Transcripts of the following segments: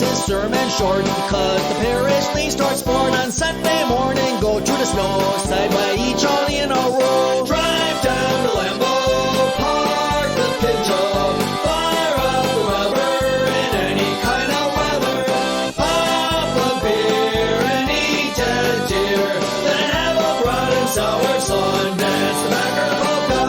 makes his sermon short, cause the parish leaves toward sport on Sunday morning. Go through the snow, side by each all in a row. Drive down to Lambo, park the Pinto, fire up the rubber in any kind of weather. Pop a beer and eat a deer, then have a broad and sour song, dance the backer polka.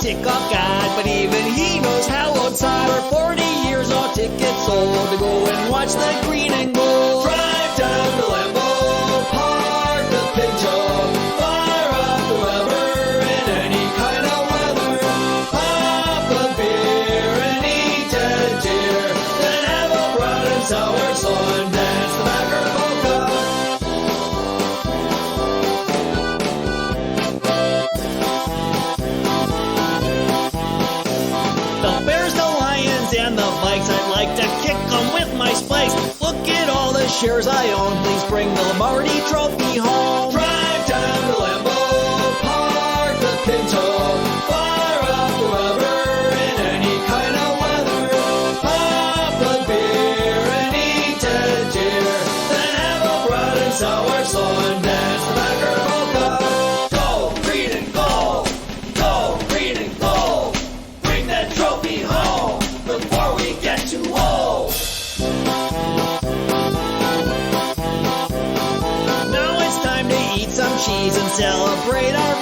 Tick off God, but even he knows how outside are 40 years old tickets sold to go and watch the green and gold. Drive down to Lambo, park the Pinto, fire up the rubber in any kind of weather. Pop a beer and eat a deer, then have a broad and sour song, dance the backer polka. And the bikes, I'd like to kick them with my spikes. Look at all the shares I own, please bring the Lombardi trophy home. Drive down to Lambo, park the Pinto, fire up the rubber in any kind of weather. Pop a beer and eat a deer, then have a broad and sour song, dance the backer polka. Go green and gold, go green and gold, bring that trophy home before we get too old. Now it's time to eat some cheese and celebrate our